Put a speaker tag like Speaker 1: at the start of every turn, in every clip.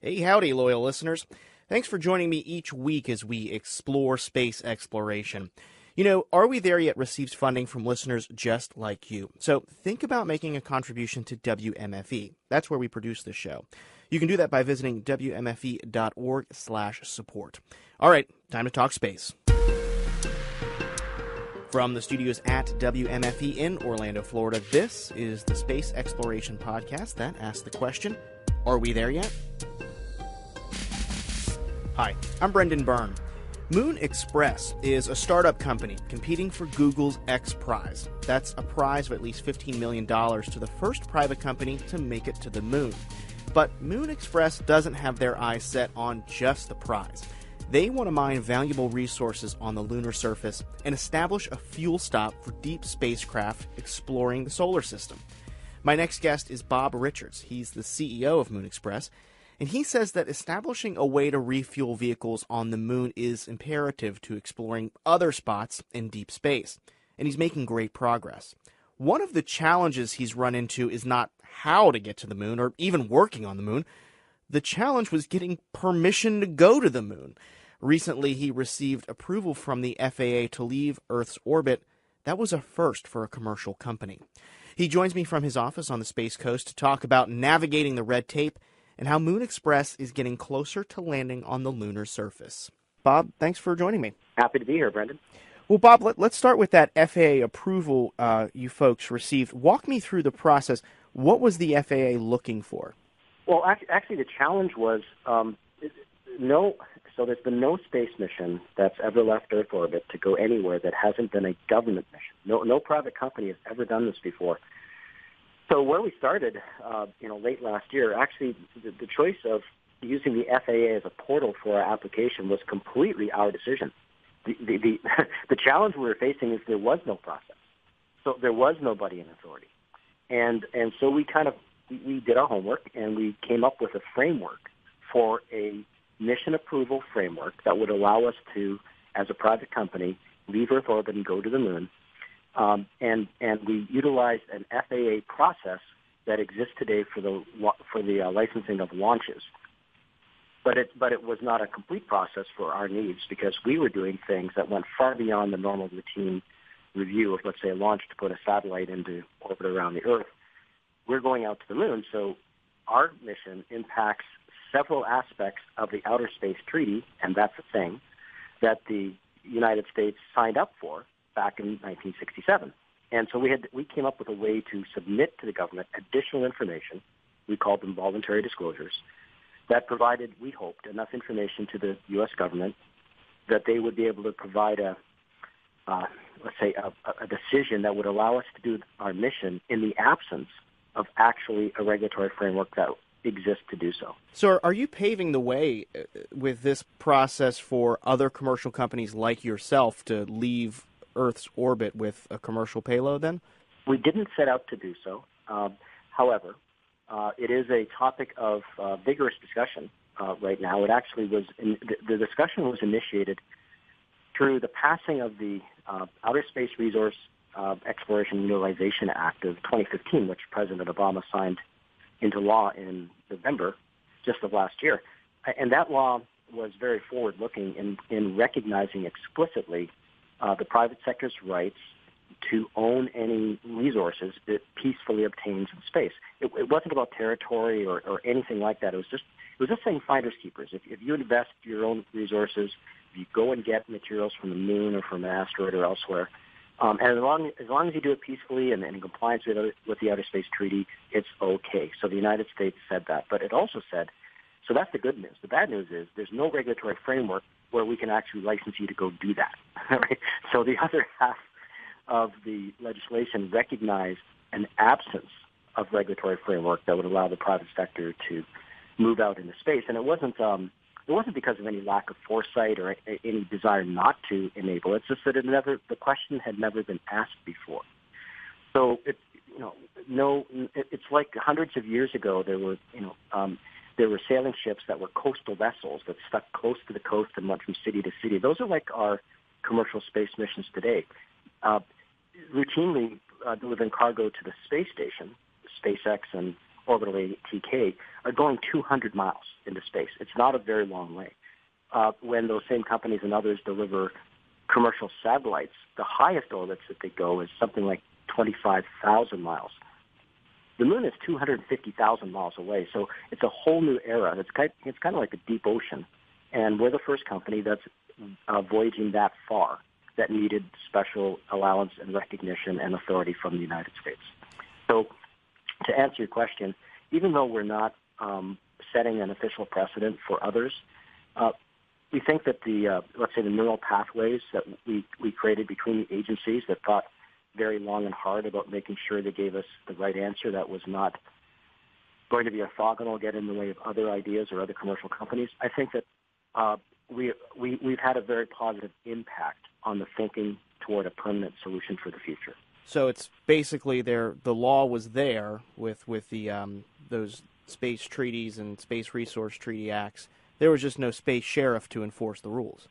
Speaker 1: Hey, howdy, loyal listeners. Thanks for joining me each week as we explore space exploration. You know, Are We There Yet receives funding from listeners just like you. So think about making a contribution to WMFE. That's where we produce this show. You can do that by visiting wmfe.org/support. All right, time to talk space. From the studios at WMFE in Orlando, Florida, this is the Space Exploration Podcast that asks the question, are we there yet? Hi, I'm Brendan Byrne. Moon Express is a startup company competing for Google's X Prize. That's a prize of at least $15 million to the first private company to make it to the moon. But Moon Express doesn't have their eyes set on just the prize. They want to mine valuable resources on the lunar surface and establish a fuel stop for deep spacecraft exploring the solar system. My next guest is Bob Richards. He's the CEO of Moon Express, and he says that establishing a way to refuel vehicles on the moon is imperative to exploring other spots in deep space, and he's making great progress. One of the challenges he's run into is not how to get to the moon or even working on the moon. The challenge was getting permission to go to the moon. Recently, he received approval from the FAA to leave Earth's orbit. That was a first for a commercial company. He joins me from his office on the Space Coast to talk about navigating the red tape and how Moon Express is getting closer to landing on the lunar surface. Bob, thanks for joining me.
Speaker 2: Happy to be here, Brendan.
Speaker 1: Well, Bob, let's start with that FAA approval you folks received. Walk me through the process. What was the FAA looking for?
Speaker 2: Well, actually, the challenge was So there's been no space mission that's ever left Earth orbit to go anywhere that hasn't been a government mission. No private company has ever done this before. So where we started, late last year, actually the choice of using the FAA as a portal for our application was completely our decision. The challenge we were facing is there was no process. So there was nobody in authority. And so we did our homework and we came up with a framework for a mission approval framework that would allow us to, as a private company, leave Earth orbit and go to the moon. And we utilized an FAA process that exists today for the licensing of launches. But it was not a complete process for our needs because we were doing things that went far beyond the normal routine review of, let's say, a launch to put a satellite into orbit around the Earth. We're going out to the moon, so our mission impacts several aspects of the Outer Space Treaty, and that's a thing that the United States signed up for back in 1967. And so we came up with a way to submit to the government additional information. We called them voluntary disclosures that provided, we hoped, enough information to the U.S. government that they would be able to provide a decision that would allow us to do our mission in the absence of actually a regulatory framework that exists to do so.
Speaker 1: So are you paving the way with this process for other commercial companies like yourself to leave Earth's orbit with a commercial payload then?
Speaker 2: We didn't set out to do so. However, it is a topic of vigorous discussion right now. It actually was, the discussion was initiated through the passing of the Outer Space Resource Exploration and Utilization Act of 2015, which President Obama signed into law in November just of last year. And that law was very forward-looking in recognizing explicitly the private sector's rights to own any resources it peacefully obtains in space. It wasn't about territory or anything like that. It was just saying finders keepers. If you invest your own resources, if you go and get materials from the moon or from an asteroid or elsewhere, and as long as you do it peacefully and in compliance with the Outer Space Treaty, it's okay. So the United States said that. But it also said, so that's the good news. The bad news is there's no regulatory framework where we can actually license you to go do that. Right? So the other half of the legislation recognized an absence of regulatory framework that would allow the private sector to move out into space. And it wasn't because of any lack of foresight or any desire not to enable. It's just that the question had never been asked before. So it's like hundreds of years ago there were sailing ships that were coastal vessels that stuck close to the coast and went from city to city. Those are like our commercial space missions today. Routinely delivering cargo to the space station, SpaceX and orbital ATK, are going 200 miles into space. It's not a very long way. When those same companies and others deliver commercial satellites, the highest orbits that they go is something like 25,000 miles. The moon is 250,000 miles away, so it's a whole new era. It's kind of like a deep ocean, and we're the first company that's voyaging that far that needed special allowance and recognition and authority from the United States. So to answer your question, even though we're not setting an official precedent for others, we think that let's say the neural pathways that we created between the agencies that thought very long and hard about making sure they gave us the right answer that was not going to be orthogonal, get in the way of other ideas or other commercial companies. I think that we've had a very positive impact on the thinking toward a permanent solution for the future.
Speaker 1: So it's basically the law was there with the those space treaties and space resource treaty acts. There was just no space sheriff to enforce the rules.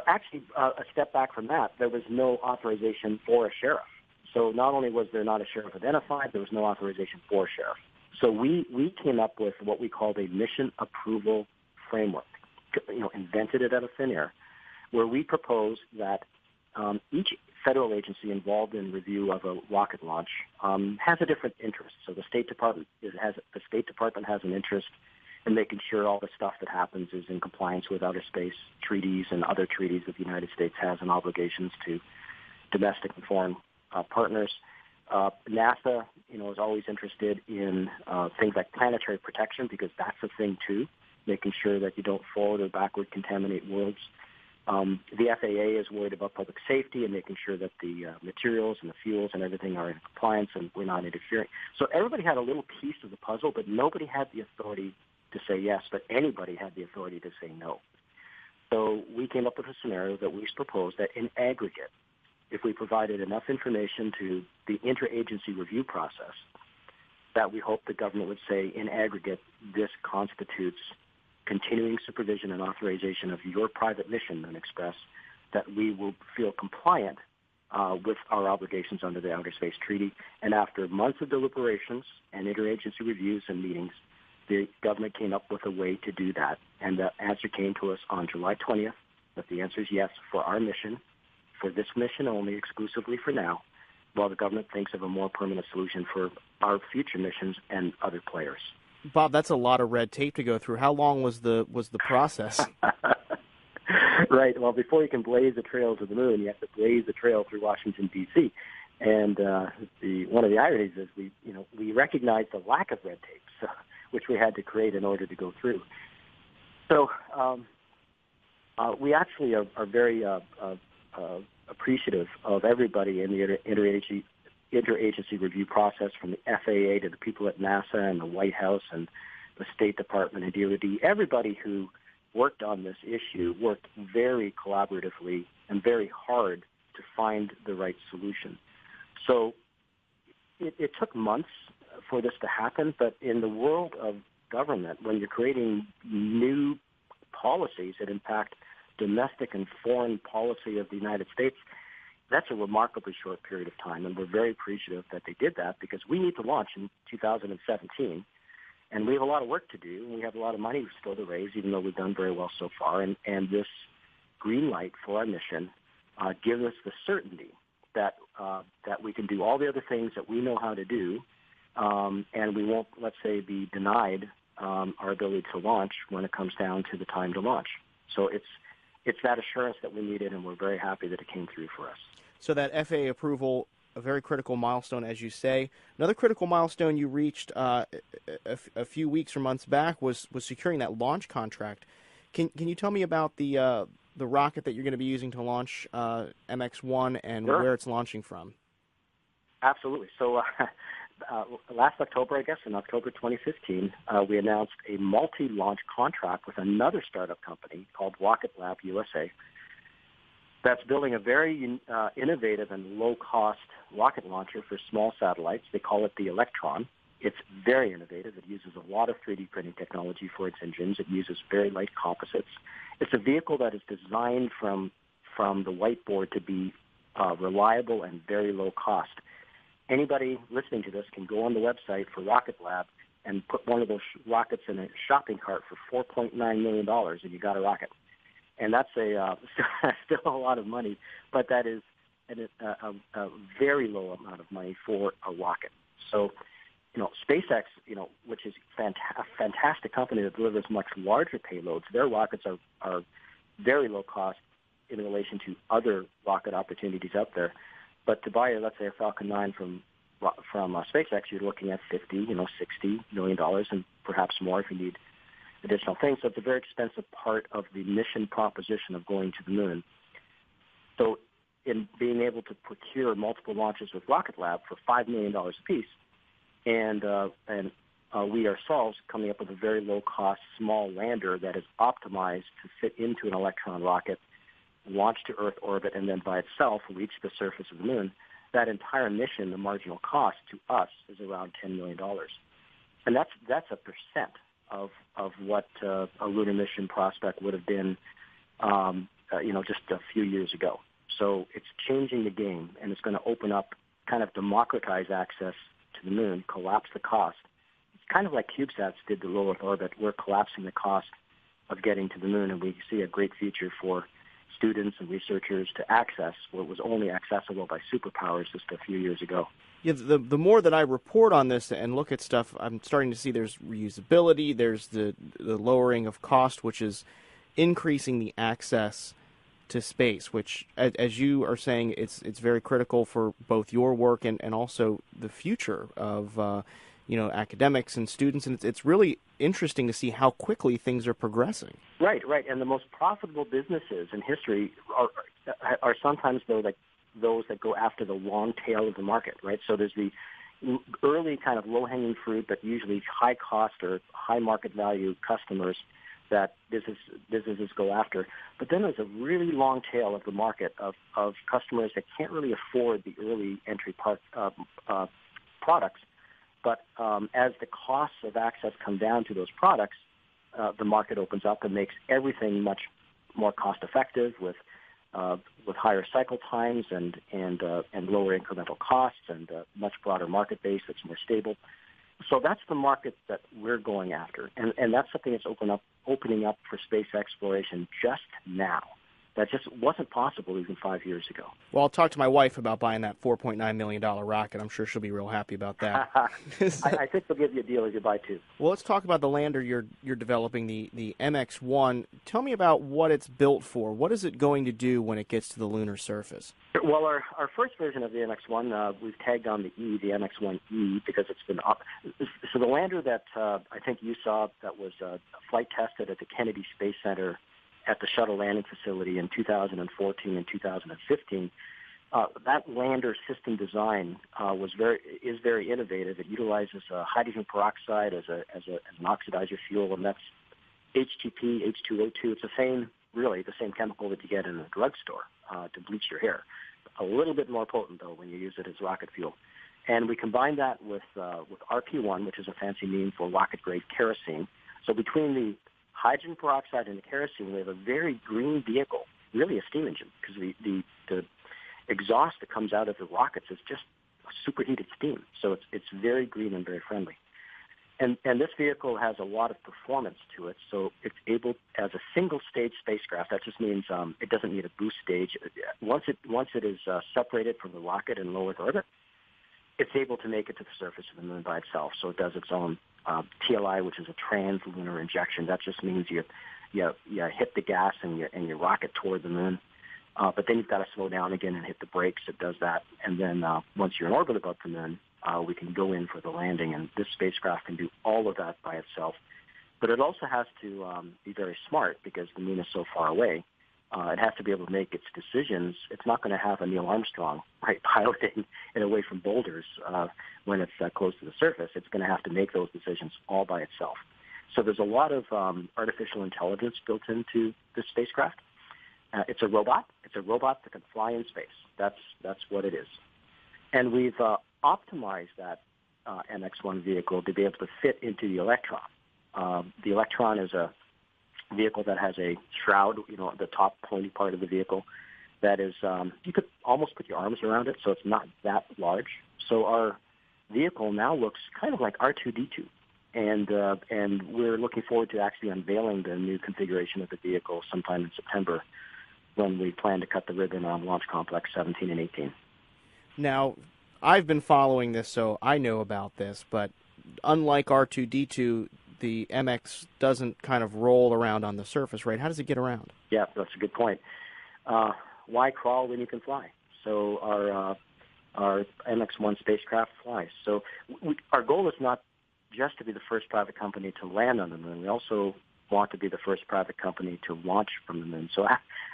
Speaker 2: Actually, a step back from that, there was no authorization for a sheriff. So not only was there not a sheriff identified, there was no authorization for a sheriff. So we came up with what we called a mission approval framework, invented it out of thin air, where we proposed that each federal agency involved in review of a rocket launch has a different interest. So the State Department has an interest in making sure all the stuff that happens is in compliance with outer space treaties and other treaties that the United States has and obligations to domestic and foreign partners. NASA, is always interested in things like planetary protection because that's a thing too, making sure that you don't forward or backward contaminate worlds. The FAA is worried about public safety and making sure that the materials and the fuels and everything are in compliance and we're not interfering. So everybody had a little piece of the puzzle, but nobody had the authority to say yes, but anybody had the authority to say no. So we came up with a scenario that we proposed that in aggregate, if we provided enough information to the interagency review process, that we hope the government would say in aggregate, this constitutes continuing supervision and authorization of your private mission, Moon Express, that we will feel compliant with our obligations under the Outer Space Treaty. And after months of deliberations and interagency reviews and meetings, the government came up with a way to do that. And the answer came to us on July 20th, that the answer is yes for our mission, for this mission only, exclusively for now, while the government thinks of a more permanent solution for our future missions and other players.
Speaker 1: Bob, that's a lot of red tape to go through. How long was the process?
Speaker 2: Right. Well, before you can blaze the trail to the moon, you have to blaze the trail through Washington, D.C. And one of the ironies is we recognize the lack of red tape, so, which we had to create in order to go through. So we actually are very appreciative of everybody in the interagency review process, from the FAA to the people at NASA and the White House and the State Department and DoD. Everybody who worked on this issue worked very collaboratively and very hard to find the right solution. So it took months for this to happen, but in the world of government, when you're creating new policies that impact domestic and foreign policy of the United States, that's a remarkably short period of time, and we're very appreciative that they did that because we need to launch in 2017, and we have a lot of work to do, and we have a lot of money still to raise, even though we've done very well so far, and this green light for our mission gives us the certainty that we can do all the other things that we know how to do, and we won't, let's say, be denied our ability to launch when it comes down to the time to launch. So it's that assurance that we needed, and we're very happy that it came through for us.
Speaker 1: So that FAA approval, a very critical milestone, as you say. Another critical milestone you reached a few weeks or months back was securing that launch contract. Can you tell me about the rocket that you're going to be using to launch MX-1 and
Speaker 2: Sure.
Speaker 1: where it's launching from?
Speaker 2: Absolutely. So last October, I guess, in October 2015, we announced a multi-launch contract with another startup company called Rocket Lab USA that's building a very innovative and low-cost rocket launcher for small satellites. They call it the Electron. It's very innovative. It uses a lot of 3D printing technology for its engines. It uses very light composites. It's a vehicle that is designed from the whiteboard to be reliable and very low cost. Anybody listening to this can go on the website for Rocket Lab and put one of those rockets in a shopping cart for $4.9 million, and you got a rocket. And that's still a lot of money, but that is a very low amount of money for a rocket. So, SpaceX, which is a fantastic company that delivers much larger payloads, their rockets are very low cost in relation to other rocket opportunities out there. But to buy, let's say, a Falcon 9 from SpaceX, you're looking at $50, $60 million, and perhaps more if you need additional things. So it's a very expensive part of the mission proposition of going to the moon. So in being able to procure multiple launches with Rocket Lab for $5 million apiece, and we ourselves coming up with a very low-cost small lander that is optimized to fit into an Electron rocket, launch to Earth orbit, and then by itself reach the surface of the moon, that entire mission, the marginal cost to us is around $10 million. And that's a percent of what a lunar mission prospect would have been, just a few years ago. So it's changing the game, and it's going to open up, kind of democratize access to the moon, collapse the cost. It's kind of like CubeSats did the low Earth orbit. We're collapsing the cost of getting to the moon, and we see a great future for students and researchers to access what was only accessible by superpowers just a few years ago.
Speaker 1: Yeah, the more that I report on this and look at stuff, I'm starting to see there's reusability, there's the lowering of cost, which is increasing the access to space, which, as you are saying, it's very critical for both your work and also the future of academics and students, and it's really interesting to see how quickly things are progressing. Right.
Speaker 2: And the most profitable businesses in history are sometimes those that go after the long tail of the market, right? So there's the early kind of low-hanging fruit, but usually high cost or high market value customers that businesses go after. But then there's a really long tail of the market of customers that can't really afford the early entry products. But as the costs of access come down to those products, the market opens up and makes everything much more cost-effective with higher cycle times and lower incremental costs and a much broader market base that's more stable. So that's the market that we're going after, and that's something that's opening up for space exploration just now. That just wasn't possible even 5 years ago.
Speaker 1: Well, I'll talk to my wife about buying that $4.9 million rocket. I'm sure she'll be real happy about that.
Speaker 2: I think they'll give you a deal if you buy two.
Speaker 1: Well, let's talk about the lander you're developing, the MX-1. Tell me about what it's built for. What is it going to do when it gets to the lunar surface?
Speaker 2: Well, our first version of the MX-1, we've tagged on the MX-1E, because it's been up. So the lander that I think you saw that was flight tested at the Kennedy Space Center at the shuttle landing facility in 2014 and 2015, that lander system design is very innovative. It utilizes hydrogen peroxide as an oxidizer fuel, and that's HTP, H2O2. It's the same chemical that you get in a drugstore to bleach your hair. A little bit more potent, though, when you use it as rocket fuel. And we combine that with RP1, which is a fancy name for rocket-grade kerosene. So between the hydrogen peroxide and the kerosene, we have a very green vehicle, really a steam engine, because the exhaust that comes out of the rockets is just superheated steam. So it's very green and very friendly. And this vehicle has a lot of performance to it, so it's able, as a single-stage spacecraft, that just means it doesn't need a boost stage. Once it is separated from the rocket in low Earth orbit, it's able to make it to the surface of the moon by itself. So it does its own TLI, which is a translunar injection. That just means you hit the gas and you rocket toward the moon. But then you've got to slow down again and hit the brakes. It does that. And then once you're in orbit above the moon, we can go in for the landing. And this spacecraft can do all of that by itself. But it also has to be very smart, because the moon is so far away. It has to be able to make its decisions. It's not going to have a Neil Armstrong piloting it away from boulders when it's close to the surface. It's going to have to make those decisions all by itself. So there's a lot of artificial intelligence built into this spacecraft. It's a robot. It's a robot that can fly in space. That's what it is. And we've optimized that MX-1 vehicle to be able to fit into the Electron. The Electron is a vehicle that has a shroud, the top pointy part of the vehicle, that is, you could almost put your arms around it, so it's not that large. So our vehicle now looks kind of like R2-D2. and we're looking forward to actually unveiling the new configuration of the vehicle sometime in September, when we plan to cut the ribbon on Launch Complex 17 and 18.
Speaker 1: Now, I've been following this, so I know about this, but unlike R2-D2, the MX doesn't kind of roll around on the surface, right? How does it get around?
Speaker 2: Yeah, that's a good point. Why crawl when you can fly? So our MX-1 spacecraft flies. So our goal is not just to be the first private company to land on the moon. We also want to be the first private company to launch from the moon. So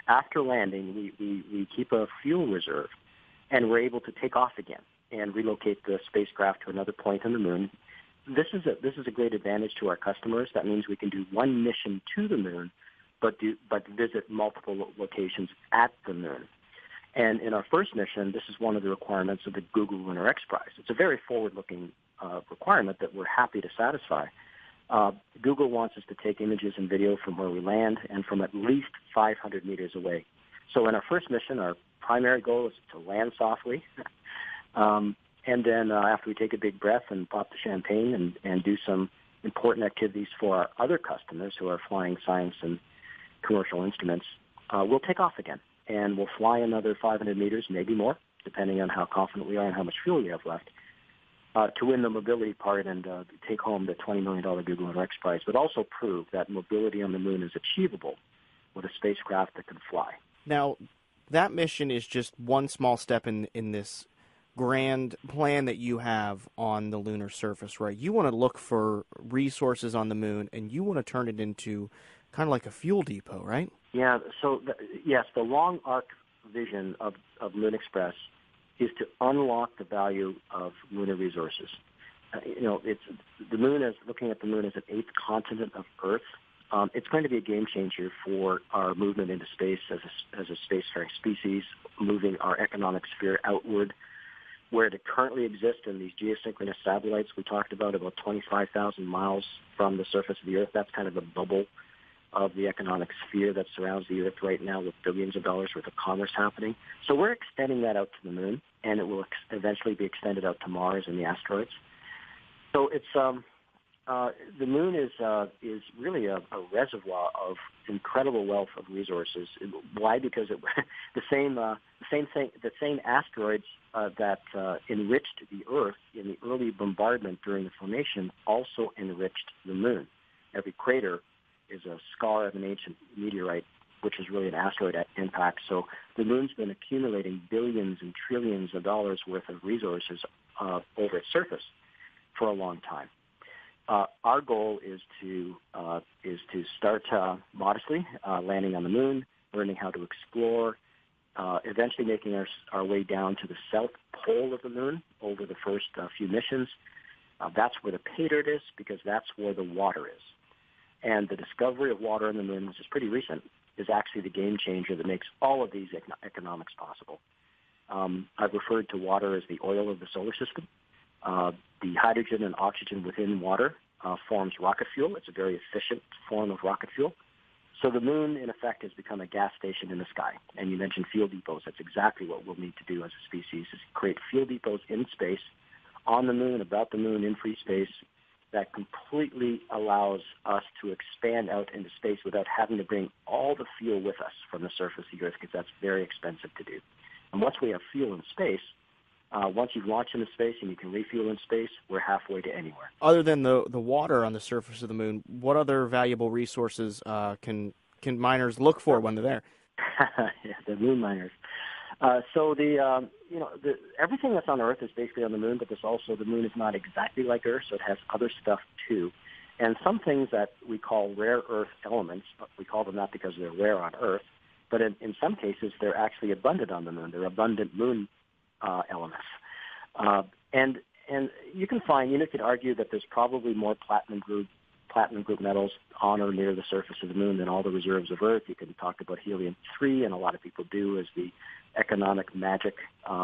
Speaker 2: after landing, we keep a fuel reserve, and we're able to take off again and relocate the spacecraft to another point on the moon. This is a great advantage to our customers. That means we can do one mission to the moon, but visit multiple locations at the moon. And in our first mission, this is one of the requirements of the Google Lunar X Prize. It's a very forward-looking requirement that we're happy to satisfy. Google wants us to take images and video from where we land and from at least 500 meters away. So in our first mission, our primary goal is to land softly. And then after we take a big breath and pop the champagne and do some important activities for our other customers who are flying science and commercial instruments, we'll take off again. And we'll fly another 500 meters, maybe more, depending on how confident we are and how much fuel we have left, to win the mobility part and take home the $20 million Google Lunar X Prize, but also prove that mobility on the moon is achievable with a spacecraft that can fly.
Speaker 1: Now, that mission is just one small step in this grand plan that you have on the lunar surface, right? You want to look for resources on the moon, and you want to turn it into kind of like a fuel depot, right?
Speaker 2: Yeah, so yes, the long arc vision of Moon Express is to unlock the value of lunar resources. It's the moon is looking at the moon as an eighth continent of Earth. It's going to be a game changer for our movement into space as a spacefaring species, moving our economic sphere outward, where it currently exists in these geosynchronous satellites we talked about 25,000 miles from the surface of the Earth. That's kind of the bubble of the economic sphere that surrounds the Earth right now, with billions of dollars worth of commerce happening. So we're extending that out to the moon, and it will eventually be extended out to Mars and the asteroids. So it's the moon is really a reservoir of incredible wealth of resources. Why? Because the same asteroids that enriched the Earth in the early bombardment during the formation also enriched the moon. Every crater is a scar of an ancient meteorite, which is really an asteroid impact. So the moon's been accumulating billions and trillions of dollars worth of resources over its surface for a long time. Our goal is to start modestly, landing on the moon, learning how to explore, eventually making our way down to the south pole of the moon over the first few missions. That's where the pay dirt is, because that's where the water is. And the discovery of water on the moon, which is pretty recent, is actually the game changer that makes all of these economics possible. I've referred to water as the oil of the solar system. The hydrogen and oxygen within water forms rocket fuel. It's a very efficient form of rocket fuel. So the moon, in effect, has become a gas station in the sky. And you mentioned fuel depots. That's exactly what we'll need to do as a species, is create fuel depots in space, on the moon, about the moon, in free space, that completely allows us to expand out into space without having to bring all the fuel with us from the surface of the Earth, because that's very expensive to do. And once we have fuel in space, once you've launched into space and you can refuel in space, we're halfway to anywhere.
Speaker 1: Other than the water on the surface of the moon, what other valuable resources can miners look for when they're there?
Speaker 2: Yeah, the moon miners. So everything that's on Earth is basically on the moon, but the moon is not exactly like Earth, so it has other stuff too. And some things that we call rare Earth elements, but we call them that because they're rare on Earth, but in some cases they're actually abundant on the moon. They're abundant moon elements. And you can find, you could argue that there's probably more platinum group metals on or near the surface of the moon than all the reserves of Earth. You can talk about helium-3, and a lot of people do, as the economic magic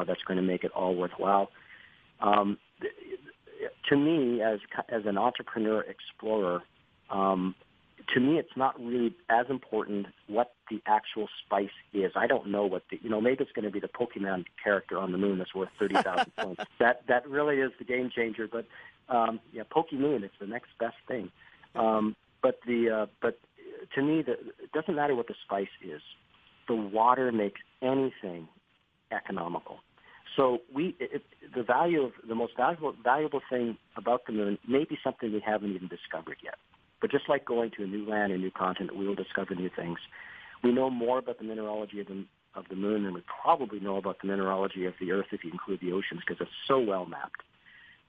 Speaker 2: that's going to make it all worthwhile. To me, as an entrepreneur explorer, to me it's not really as important what the actual spice is. I don't know what maybe it's going to be the Pokemon character on the moon that's worth 30,000 points. That really is the game changer. But Yeah, Pokey Moon. It's the next best thing. But to me, it doesn't matter what the spice is. The water makes anything economical. So the most valuable thing about the moon may be something we haven't even discovered yet. But just like going to a new land, a new continent, we will discover new things. We know more about the mineralogy of the moon than we probably know about the mineralogy of the Earth if you include the oceans, because it's so well mapped.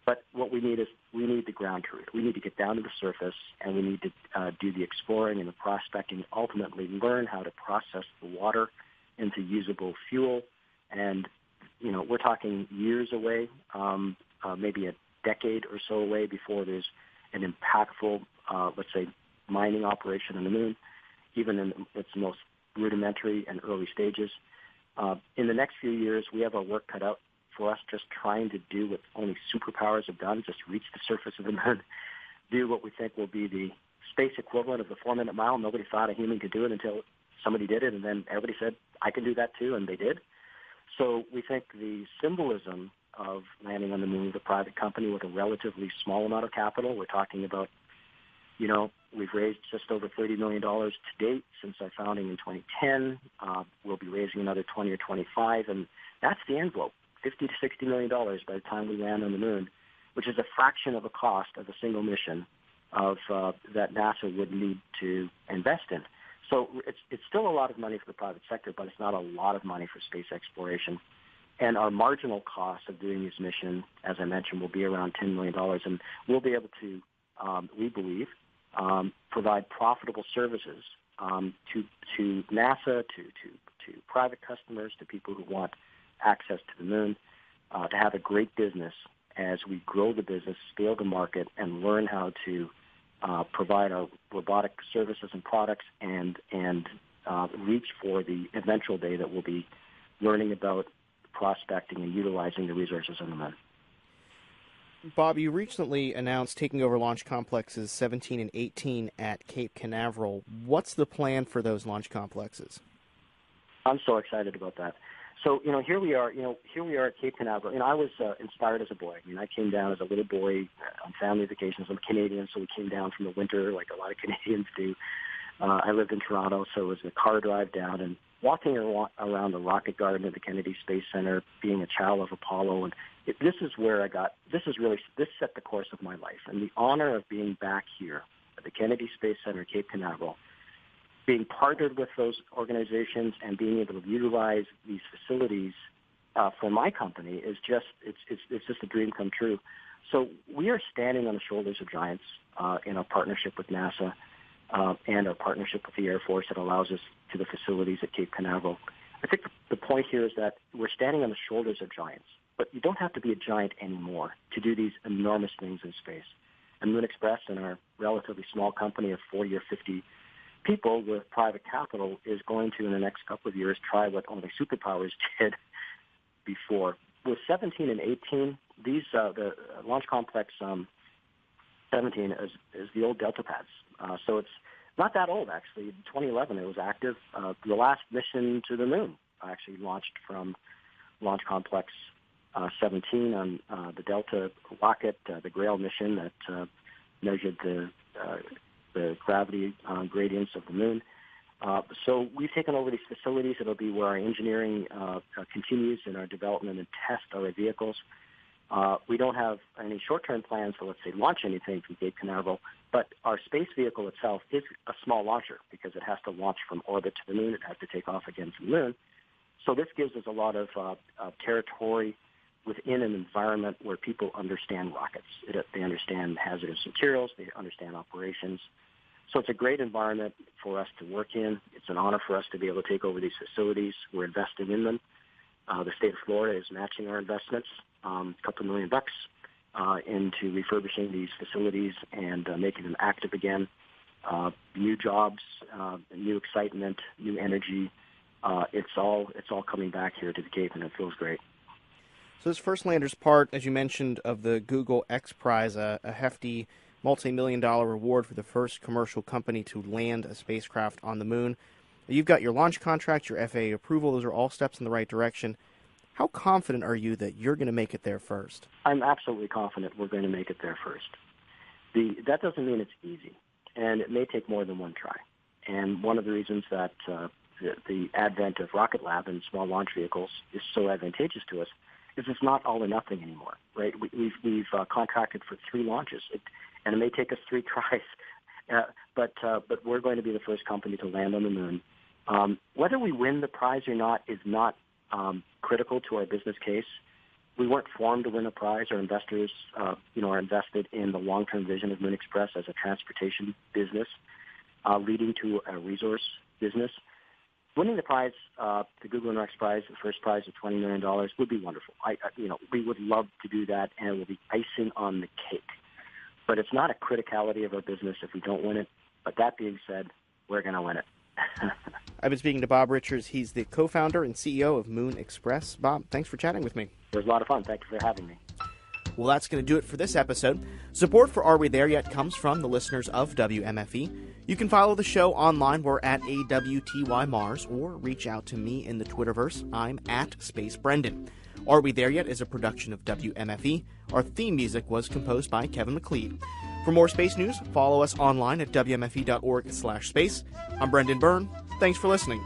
Speaker 2: But what we need is the ground truth. We need to get down to the surface, and we need to do the exploring and the prospecting, ultimately learn how to process the water into usable fuel. And, we're talking years away, maybe a decade or so away before there's an impactful, let's say, mining operation on the moon, even in its most rudimentary and early stages. In the next few years, we have our work cut out for us just trying to do what only superpowers have done, just reach the surface of the moon, do what we think will be the space equivalent of the 4-minute mile. Nobody thought a human could do it until somebody did it, and then everybody said, I can do that too, and they did. So we think the symbolism of landing on the moon with a private company with a relatively small amount of capital, we're talking about, we've raised just over $30 million to date since our founding in 2010. We'll be raising another 20 or 25, and that's the envelope. $50 to $60 million by the time we land on the moon, which is a fraction of the cost of a single mission that NASA would need to invest in. So it's still a lot of money for the private sector, but it's not a lot of money for space exploration. And our marginal cost of doing this mission, as I mentioned, will be around $10 million, and we'll be able to, we believe, provide profitable services to NASA, to private customers, to people who want access to the moon, to have a great business as we grow the business, scale the market, and learn how to provide our robotic services and products and reach for the eventual day that we'll be learning about prospecting and utilizing the resources on the moon.
Speaker 1: Bob, you recently announced taking over launch complexes 17 and 18 at Cape Canaveral. What's the plan for those launch complexes? I'm
Speaker 2: so excited about that. So, here we are at Cape Canaveral. I was inspired as a boy. I came down as a little boy on family vacations. I'm Canadian, so we came down from the winter like a lot of Canadians do. I lived in Toronto, so it was a car drive down, and walking around the rocket garden at the Kennedy Space Center, being a child of Apollo, and this set the course of my life. And the honor of being back here at the Kennedy Space Center, Cape Canaveral, being partnered with those organizations and being able to utilize these facilities for my company is just a dream come true. So we are standing on the shoulders of giants in our partnership with NASA and our partnership with the Air Force that allows us to the facilities at Cape Canaveral. I think the point here is that we're standing on the shoulders of giants, but you don't have to be a giant anymore to do these enormous things in space. And Moon Express and our relatively small company of 40 or 50 people with private capital is going to, in the next couple of years, try what only superpowers did before. With 17 and 18, the Launch Complex 17 is the old Delta pads. So it's not that old, actually. In 2011, it was active. The last mission to the moon actually launched from Launch Complex 17 on the Delta rocket, the Grail mission that measured the gravity gradients of the moon. So we've taken over these facilities. It'll be where our engineering continues in our development and test our vehicles. We don't have any short-term plans to, let's say, launch anything from Cape Canaveral, but our space vehicle itself is a small launcher because it has to launch from orbit to the moon. It has to take off again from the moon. So this gives us a lot of territory within an environment where people understand rockets. They understand hazardous materials. They understand operations. So it's a great environment for us to work in. It's an honor for us to be able to take over these facilities. We're investing in them. The state of Florida is matching our investments, a couple $1 million into refurbishing these facilities and making them active again. New jobs, new excitement, new energy. It's all coming back here to the Cape, and it feels great.
Speaker 1: So this first lander's part, as you mentioned, of the Google X Prize, a hefty multi-million-dollar reward for the first commercial company to land a spacecraft on the moon. You've got your launch contract, your FAA approval. Those are all steps in the right direction. How confident are you that you're going to make it there first?
Speaker 2: I'm absolutely confident we're going to make it there first. That doesn't mean it's easy, and it may take more than one try. And one of the reasons that the advent of Rocket Lab and small launch vehicles is so advantageous to us is it's not all or nothing anymore, right? We've contracted for 3 launches, and it may take us 3 tries, but we're going to be the first company to land on the moon. Whether we win the prize or not is not critical to our business case. We weren't formed to win a prize. Our investors, are invested in the long-term vision of Moon Express as a transportation business, leading to a resource business. Winning the prize, the Google and Rex Prize, the first prize of $20 million, would be wonderful. We would love to do that, and it will be icing on the cake. But it's not a criticality of our business if we don't win it. But that being said, we're going to win it.
Speaker 1: I've been speaking to Bob Richards. He's the co-founder and CEO of Moon Express. Bob, thanks for chatting with me.
Speaker 2: It was a lot of fun. Thank you for having me.
Speaker 1: Well, that's going to do it for this episode. Support for Are We There Yet comes from the listeners of WMFE. You can follow the show online. We're at AWTY Mars, or reach out to me in the Twitterverse. I'm at Space Brendan. Are We There Yet is a production of WMFE. Our theme music was composed by Kevin McLeod. For more space news, follow us online at WMFE.org/space. I'm Brendan Byrne. Thanks for listening.